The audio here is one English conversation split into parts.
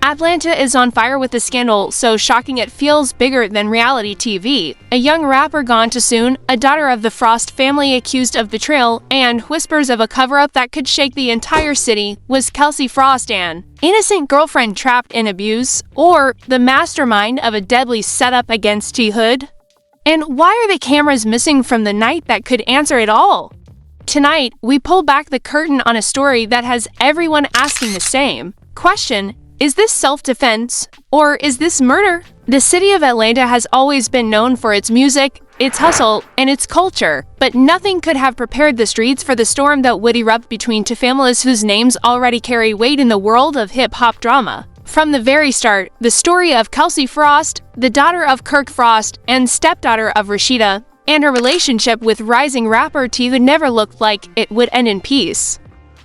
Atlanta is on fire with the scandal, so shocking it feels bigger than reality TV. A young rapper gone too soon, a daughter of the Frost family accused of betrayal, and whispers of a cover-up that could shake the entire city. Was Kelsey Frost an innocent girlfriend trapped in abuse, or the mastermind of a deadly setup against T. Hood? And why are the cameras missing from the night that could answer it all? Tonight, we pull back the curtain on a story that has everyone asking the same question. Is this self-defense, or is this murder? The city of Atlanta has always been known for its music, its hustle, and its culture, but nothing could have prepared the streets for the storm that would erupt between two families whose names already carry weight in the world of hip-hop drama. From the very start, the story of Kelsey Frost, the daughter of Kirk Frost and stepdaughter of Rasheeda, and her relationship with rising rapper T Hood never looked like it would end in peace.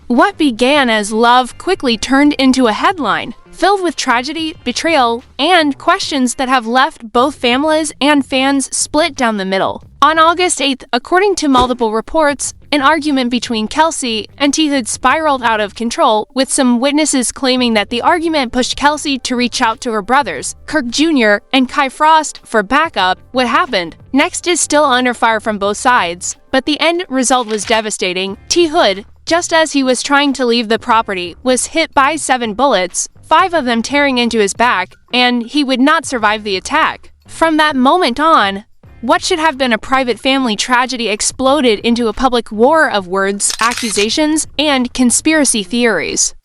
What began as love quickly turned into a headline, filled with tragedy, betrayal, and questions that have left both families and fans split down the middle. On August 8th, according to multiple reports, an argument between Kelsey and T Hood spiraled out of control, with some witnesses claiming that the argument pushed Kelsey to reach out to her brothers, Kirk Jr. and Kai Frost, for backup. What happened next is still under fire from both sides, but the end result was devastating. T Hood, just as he was trying to leave the property, was hit by 7 bullets, 5 of them tearing into his back, and he would not survive the attack. From that moment on, what should have been a private family tragedy exploded into a public war of words, accusations, and conspiracy theories.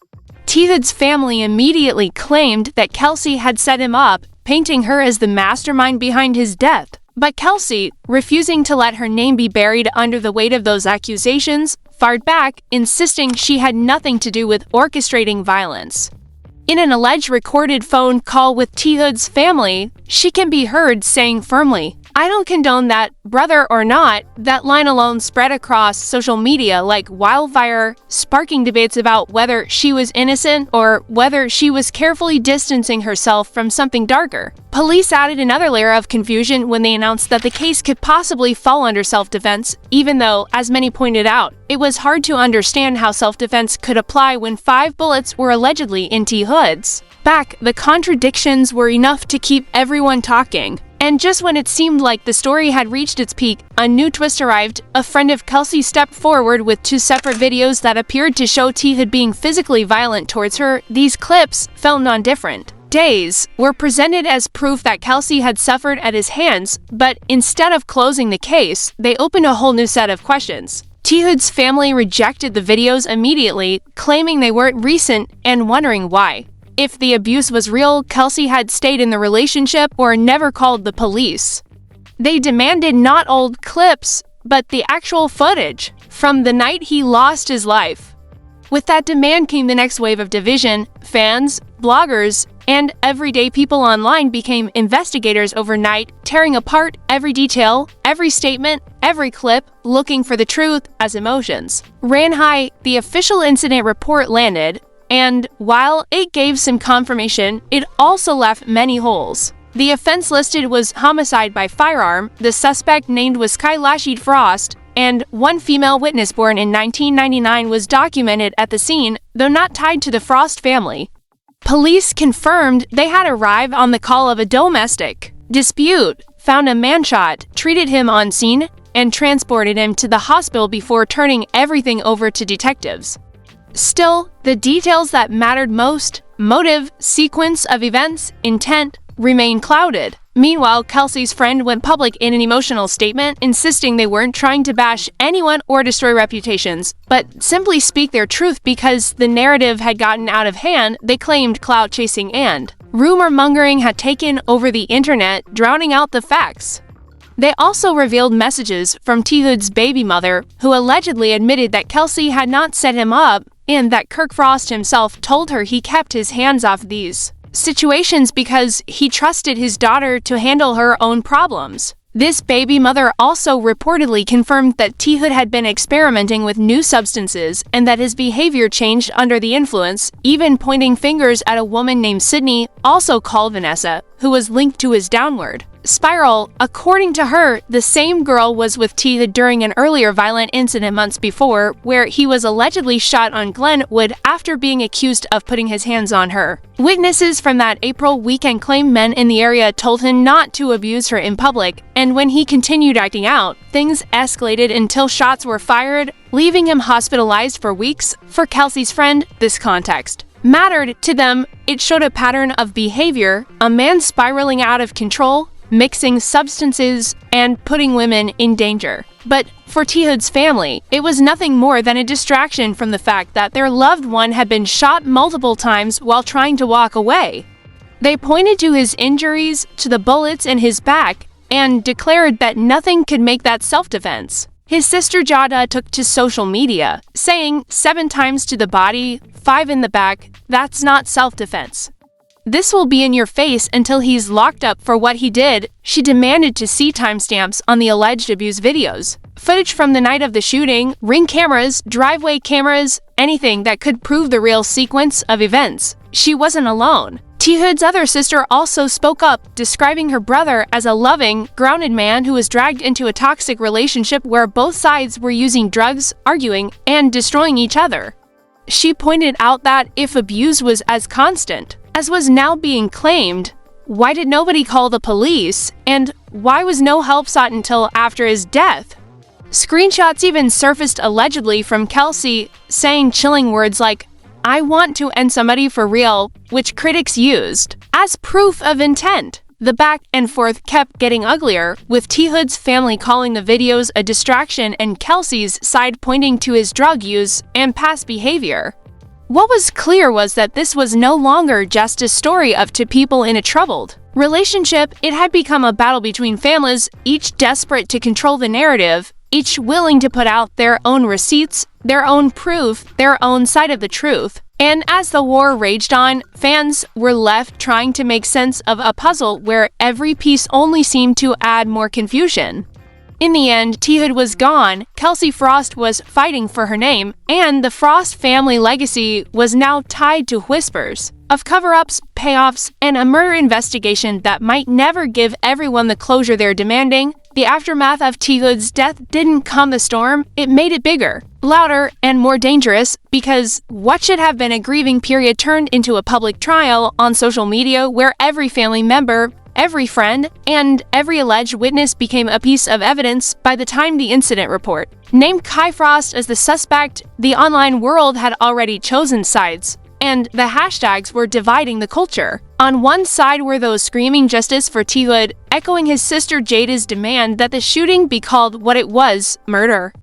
T Hood's family immediately claimed that Kelsey had set him up, painting her as the mastermind behind his death. But Kelsey, refusing to let her name be buried under the weight of those accusations, fired back, insisting she had nothing to do with orchestrating violence. In an alleged recorded phone call with T Hood's family, she can be heard saying firmly, "I don't condone that, brother or not." That line alone spread across social media like wildfire, sparking debates about whether she was innocent or whether she was carefully distancing herself from something darker. Police added another layer of confusion when they announced that the case could possibly fall under self-defense, even though, as many pointed out, it was hard to understand how self-defense could apply when 5 bullets were allegedly in T Hood's back. The contradictions were enough to keep everyone talking. And just when it seemed like the story had reached its peak, a new twist arrived. A friend of Kelsey stepped forward with 2 separate videos that appeared to show T Hood being physically violent towards her. These clips, filmed on different days, were presented as proof that Kelsey had suffered at his hands, but instead of closing the case, they opened a whole new set of questions. T Hood's family rejected the videos immediately, claiming they weren't recent and wondering why. If the abuse was real, Kelsey had stayed in the relationship or never called the police. They demanded not old clips, but the actual footage from the night he lost his life. With that demand came the next wave of division. Fans, bloggers, and everyday people online became investigators overnight, tearing apart every detail, every statement, every clip, looking for the truth as emotions ran high. The official incident report landed, and while it gave some confirmation, it also left many holes. The offense listed was homicide by firearm, the suspect named was Kelsey Frost, and one female witness born in 1999 was documented at the scene, though not tied to the Frost family. Police confirmed they had arrived on the call of a domestic dispute, found a man shot, treated him on scene, and transported him to the hospital before turning everything over to detectives. Still, the details that mattered most, motive, sequence of events, intent, remain clouded. Meanwhile, Kelsey's friend went public in an emotional statement, insisting they weren't trying to bash anyone or destroy reputations, but simply speak their truth because the narrative had gotten out of hand. They claimed clout chasing and rumor mongering had taken over the internet, drowning out the facts. They also revealed messages from T Hood's baby mother, who allegedly admitted that Kelsey had not set him up and that Kirk Frost himself told her he kept his hands off these situations because he trusted his daughter to handle her own problems. This baby mother also reportedly confirmed that T Hood had been experimenting with new substances and that his behavior changed under the influence, even pointing fingers at a woman named Sydney, also called Vanessa, who was linked to his downward spiral. According to her, the same girl was with T Hood during an earlier violent incident months before, where he was allegedly shot on Glenwood after being accused of putting his hands on her. Witnesses from that April weekend claim men in the area told him not to abuse her in public, and when he continued acting out, things escalated until shots were fired, leaving him hospitalized for weeks. For Kelsey's friend, this context mattered to them. It showed a pattern of behavior, a man spiraling out of control, mixing substances, and putting women in danger. But for T Hood's family, it was nothing more than a distraction from the fact that their loved one had been shot multiple times while trying to walk away. They pointed to his injuries, to the bullets in his back, and declared that nothing could make that self-defense. His sister Jada took to social media, saying 7 times to the body, 5 in the back, that's not self-defense. This will be in your face until he's locked up for what he did. She demanded to see timestamps on the alleged abuse videos, footage from the night of the shooting, ring cameras, driveway cameras, anything that could prove the real sequence of events. She wasn't alone. T Hood's other sister also spoke up, describing her brother as a loving, grounded man who was dragged into a toxic relationship where both sides were using drugs, arguing, and destroying each other. She pointed out that if abuse was as constant as was now being claimed, why did nobody call the police, and why was no help sought until after his death? Screenshots even surfaced allegedly from Kelsey saying chilling words like, "I want to end somebody for real," which critics used as proof of intent. The back and forth kept getting uglier, with T Hood's family calling the videos a distraction and Kelsey's side pointing to his drug use and past behavior. What was clear was that this was no longer just a story of two people in a troubled relationship. It had become a battle between families, each desperate to control the narrative, each willing to put out their own receipts, their own proof, their own side of the truth. And as the war raged on, fans were left trying to make sense of a puzzle where every piece only seemed to add more confusion. In the end, T Hood was gone, Kelsey Frost was fighting for her name, and the Frost family legacy was now tied to whispers of cover-ups, payoffs, and a murder investigation that might never give everyone the closure they're demanding. The aftermath of T Hood's death didn't calm the storm, it made it bigger, louder, and more dangerous, because what should have been a grieving period turned into a public trial on social media where every family member, every friend, and every alleged witness became a piece of evidence. By the time the incident report named Kirk Frost as the suspect, the online world had already chosen sides, and the hashtags were dividing the culture. On one side were those screaming justice for T Hood, echoing his sister Jada's demand that the shooting be called what it was, murder.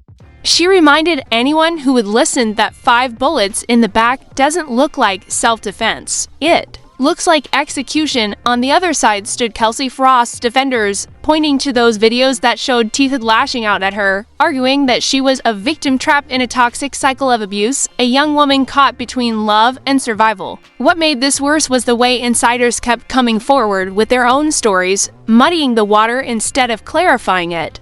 She reminded anyone who would listen that 5 bullets in the back doesn't look like self-defense. It looks like execution. On the other side stood Kelsey Frost's defenders, pointing to those videos that showed T Hood lashing out at her, arguing that she was a victim trapped in a toxic cycle of abuse, a young woman caught between love and survival. What made this worse was the way insiders kept coming forward with their own stories, muddying the water instead of clarifying it.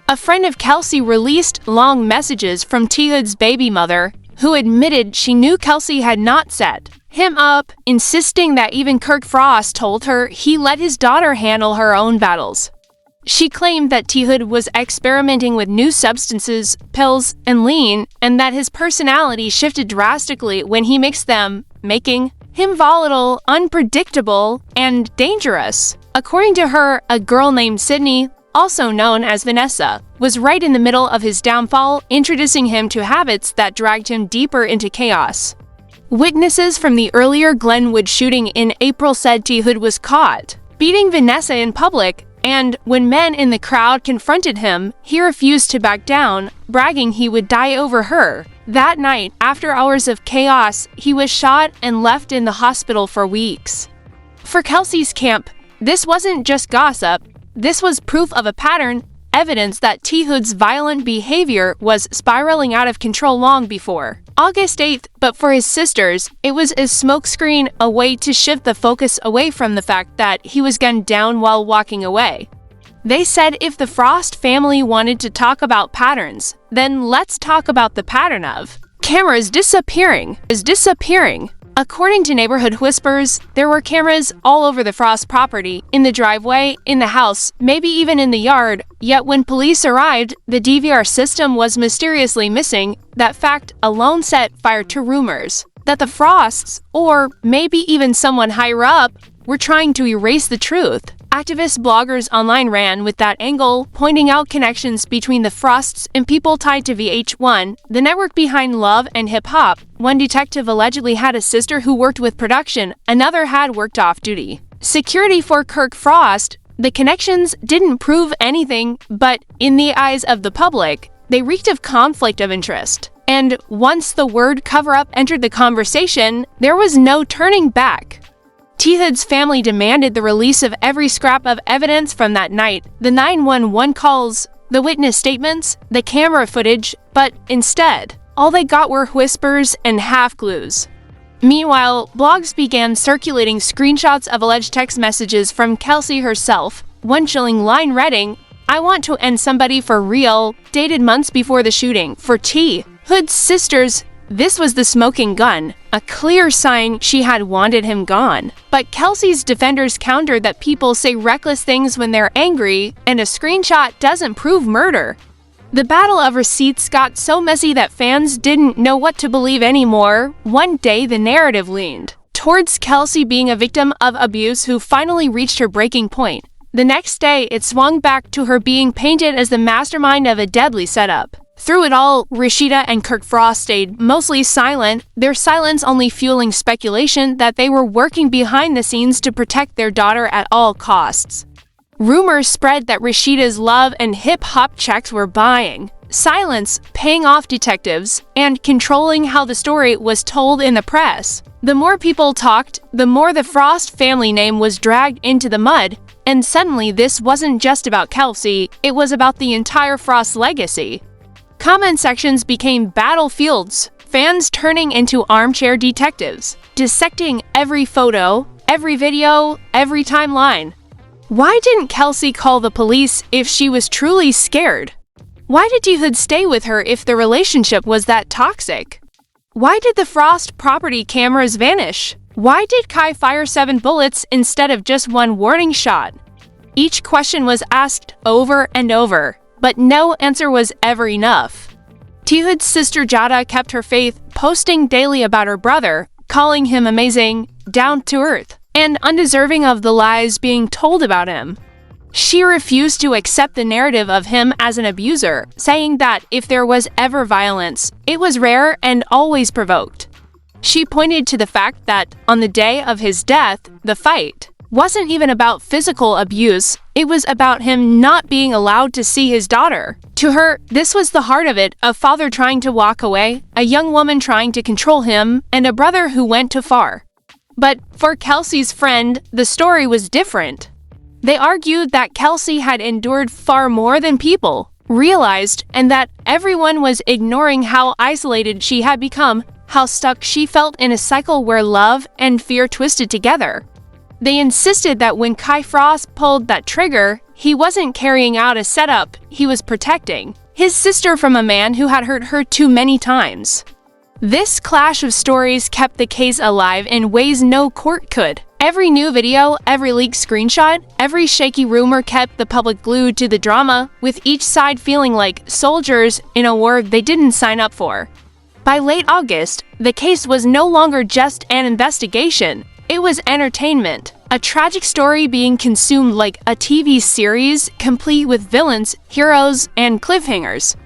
A friend of Kelsey released long messages from T Hood's baby mother, who admitted she knew Kelsey had not set him up, insisting that even Kirk Frost told her he let his daughter handle her own battles. She claimed that T Hood was experimenting with new substances, pills, and lean, and that his personality shifted drastically when he mixed them, making him volatile, unpredictable, and dangerous. According to her, a girl named Sydney, also known as Vanessa, was right in the middle of his downfall, introducing him to habits that dragged him deeper into chaos. Witnesses from the earlier Glenwood shooting in April said T Hood was caught beating Vanessa in public, and when men in the crowd confronted him, he refused to back down, bragging he would die over her. That night, after hours of chaos, he was shot and left in the hospital for weeks. For Kelsey's camp, this wasn't just gossip. This was proof of a pattern, evidence that T Hood's violent behavior was spiraling out of control long before August 8th, but for his sisters, it was a smokescreen, a way to shift the focus away from the fact that he was gunned down while walking away. They said if the Frost family wanted to talk about patterns, then let's talk about the pattern of cameras disappearing. According to neighborhood whispers, there were cameras all over the Frost property, in the driveway, in the house, maybe even in the yard, yet when police arrived, the DVR system was mysteriously missing. That fact alone set fire to rumors that the Frosts, or maybe even someone higher up, were trying to erase the truth. Activist bloggers online ran with that angle, pointing out connections between the Frosts and people tied to VH1, the network behind Love and Hip Hop. One detective allegedly had a sister who worked with production, another had worked off-duty security for Kirk Frost. The connections didn't prove anything, but in the eyes of the public, they reeked of conflict of interest. And once the word cover-up entered the conversation, there was no turning back. T. Hood's family demanded the release of every scrap of evidence from that night, the 911 calls, the witness statements, the camera footage, but instead, all they got were whispers and half-clues. Meanwhile, blogs began circulating screenshots of alleged text messages from Kelsey herself. One chilling line reading, "I want to end somebody for real," dated months before the shooting. For T. Hood's sisters, this was the smoking gun, a clear sign she had wanted him gone. But Kelsey's defenders countered that people say reckless things when they're angry, and a screenshot doesn't prove murder. The battle of receipts got so messy that fans didn't know what to believe anymore. One day, the narrative leaned towards Kelsey being a victim of abuse who finally reached her breaking point. The next day, it swung back to her being painted as the mastermind of a deadly setup. Through it all, Rasheeda and Kirk Frost stayed mostly silent, their silence only fueling speculation that they were working behind the scenes to protect their daughter at all costs. Rumors spread that Rasheeda's Love and Hip Hop checks were buying silence, paying off detectives, and controlling how the story was told in the press. The more people talked, the more the Frost family name was dragged into the mud, and suddenly this wasn't just about Kelsey, it was about the entire Frost legacy. Comment sections became battlefields, fans turning into armchair detectives, dissecting every photo, every video, every timeline. Why didn't Kelsey call the police if she was truly scared? Why did T. Hood stay with her if the relationship was that toxic? Why did the Frost property cameras vanish? Why did Kai fire 7 bullets instead of just one warning shot? Each question was asked over and over, but no answer was ever enough. T. Hood's sister Jada kept her faith, posting daily about her brother, calling him amazing, down to earth, and undeserving of the lies being told about him. She refused to accept the narrative of him as an abuser, saying that if there was ever violence, it was rare and always provoked. She pointed to the fact that, on the day of his death, the fight wasn't even about physical abuse, it was about him not being allowed to see his daughter. To her, this was the heart of it, a father trying to walk away, a young woman trying to control him, and a brother who went too far. But for Kelsey's friend, the story was different. They argued that Kelsey had endured far more than people realized, and that everyone was ignoring how isolated she had become, how stuck she felt in a cycle where love and fear twisted together. They insisted that when Kai Frost pulled that trigger, he wasn't carrying out a setup, he was protecting his sister from a man who had hurt her too many times. This clash of stories kept the case alive in ways no court could. Every new video, every leaked screenshot, every shaky rumor kept the public glued to the drama, with each side feeling like soldiers in a war they didn't sign up for. By late August, the case was no longer just an investigation. It was entertainment, a tragic story being consumed like a TV series, complete with villains, heroes, and cliffhangers.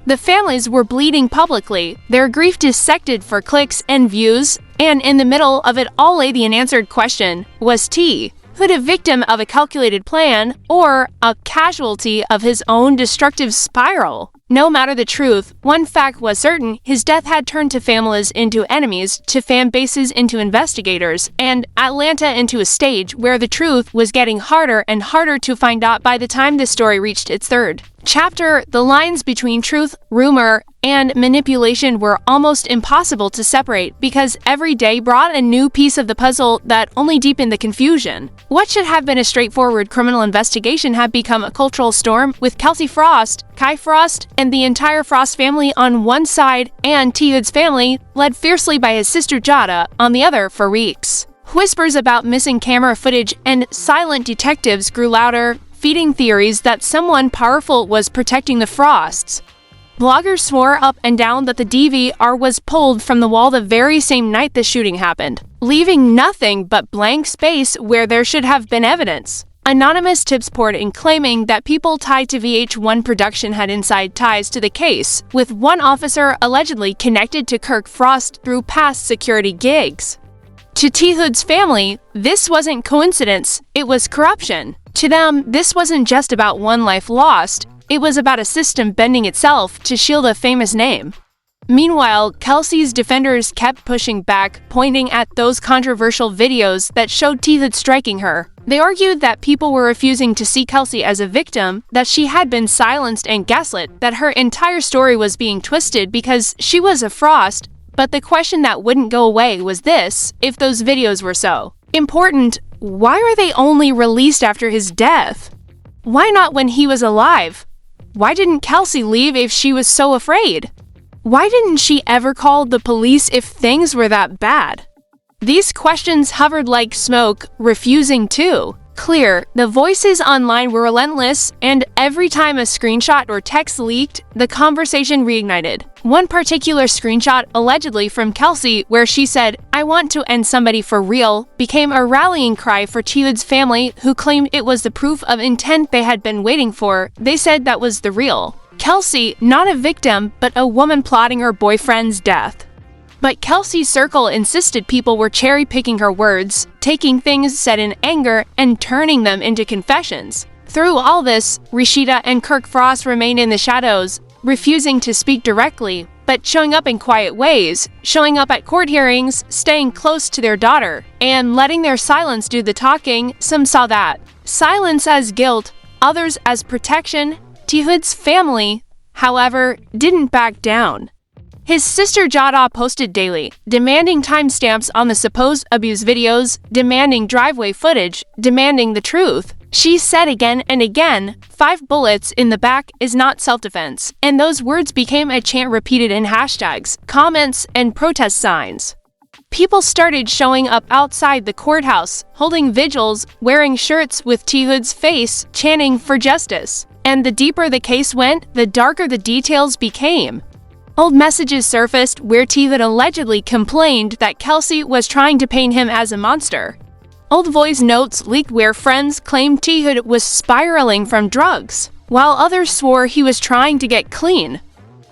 The families were bleeding publicly, their grief dissected for clicks and views, and in the middle of it all lay the unanswered question, was T. Hood a victim of a calculated plan, or a casualty of his own destructive spiral? No matter the truth, one fact was certain: his death had turned to families into enemies, to fan bases into investigators, and Atlanta into a stage where the truth was getting harder and harder to find out by the time the story reached its third chapter, the lines between truth, rumor, and manipulation were almost impossible to separate because every day brought a new piece of the puzzle that only deepened the confusion. What should have been a straightforward criminal investigation had become a cultural storm, with Kelsey Frost, Kirk Frost, and the entire Frost family on one side and T. Hood's family, led fiercely by his sister Jada, on the other for weeks. Whispers about missing camera footage and silent detectives grew louder, feeding theories that someone powerful was protecting the Frosts. Bloggers swore up and down that the DVR was pulled from the wall the very same night the shooting happened, leaving nothing but blank space where there should have been evidence. Anonymous tips poured in claiming that people tied to VH1 production had inside ties to the case, with one officer allegedly connected to Kirk Frost through past security gigs. To T. Hood's family, this wasn't coincidence, it was corruption. To them, this wasn't just about one life lost, it was about a system bending itself to shield a famous name. Meanwhile, Kelsey's defenders kept pushing back, pointing at those controversial videos that showed T. Hood striking her. They argued that people were refusing to see Kelsey as a victim, that she had been silenced and gaslit, that her entire story was being twisted because she was a Frost. But the question that wouldn't go away was this: if those videos were so important, why are they only released after his death? Why not when he was alive? Why didn't Kelsey leave if she was so afraid? Why didn't she ever call the police if things were that bad? These questions hovered like smoke, refusing to clear. The voices online were relentless, and every time a screenshot or text leaked, the conversation reignited. One particular screenshot, allegedly from Kelsey, where she said, "I want to end somebody for real," became a rallying cry for T. Hood's family, who claimed it was the proof of intent they had been waiting for. They said that was the real Kelsey, not a victim, but a woman plotting her boyfriend's death. But Kelsey's circle insisted people were cherry-picking her words, taking things said in anger and turning them into confessions. Through all this, Rasheeda and Kirk Frost remained in the shadows, refusing to speak directly, but showing up in quiet ways, showing up at court hearings, staying close to their daughter, and letting their silence do the talking. Some saw that silence as guilt, others as protection. T. Hood's family, however, didn't back down. His sister Jada posted daily, demanding timestamps on the supposed abuse videos, demanding driveway footage, demanding the truth. She said again and again, 5 bullets in the back is not self-defense, and those words became a chant repeated in hashtags, comments, and protest signs. People started showing up outside the courthouse, holding vigils, wearing shirts with T. Hood's face, chanting for justice. And the deeper the case went, the darker the details became. Old messages surfaced where T. Hood allegedly complained that Kelsey was trying to paint him as a monster. Old voice notes leaked where friends claimed T. Hood was spiraling from drugs, while others swore he was trying to get clean.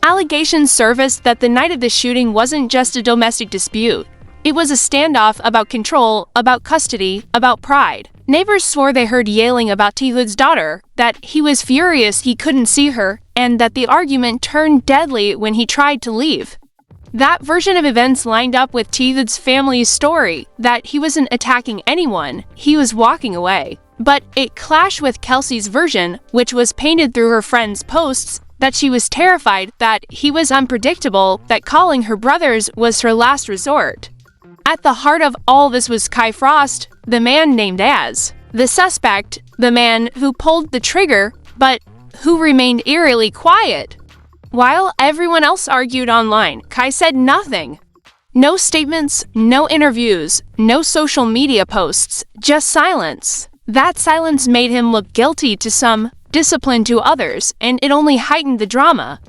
Allegations surfaced that the night of the shooting wasn't just a domestic dispute. It was a standoff about control, about custody, about pride. Neighbors swore they heard yelling about T. Hood's daughter, that he was furious he couldn't see her, and that the argument turned deadly when he tried to leave. That version of events lined up with T. Hood's family's story, that he wasn't attacking anyone, he was walking away. But it clashed with Kelsey's version, which was painted through her friends' posts, that she was terrified, that he was unpredictable, that calling her brothers was her last resort. At the heart of all this was Kirk Frost, the man named as the suspect, the man who pulled the trigger, but who remained eerily quiet. While everyone else argued online, Kirk said nothing. No statements, no interviews, no social media posts, just silence. That silence made him look guilty to some, disciplined to others, and it only heightened the drama.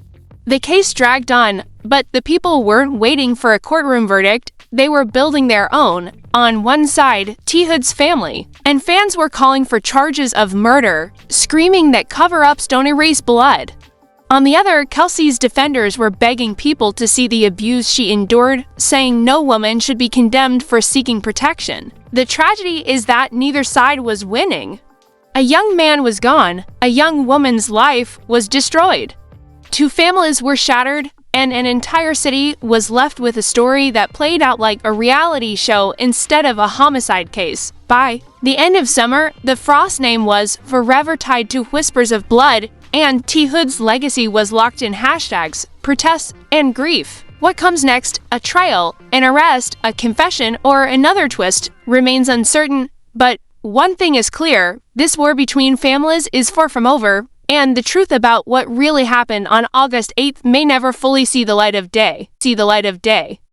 The case dragged on, but the people weren't waiting for a courtroom verdict. They were building their own. On one side, T. Hood's family, and fans were calling for charges of murder, screaming that cover-ups don't erase blood. On the other, Kelsey's defenders were begging people to see the abuse she endured, saying no woman should be condemned for seeking protection. The tragedy is that neither side was winning. A young man was gone, a young woman's life was destroyed. 2 families were shattered, and an entire city was left with a story that played out like a reality show instead of a homicide case. By the end of summer, the Frost name was forever tied to whispers of blood, and T. Hood's legacy was locked in hashtags, protests, and grief. What comes next, a trial, an arrest, a confession, or another twist, remains uncertain, but one thing is clear, this war between families is far from over, and the truth about what really happened on August 8th may never fully see the light of day.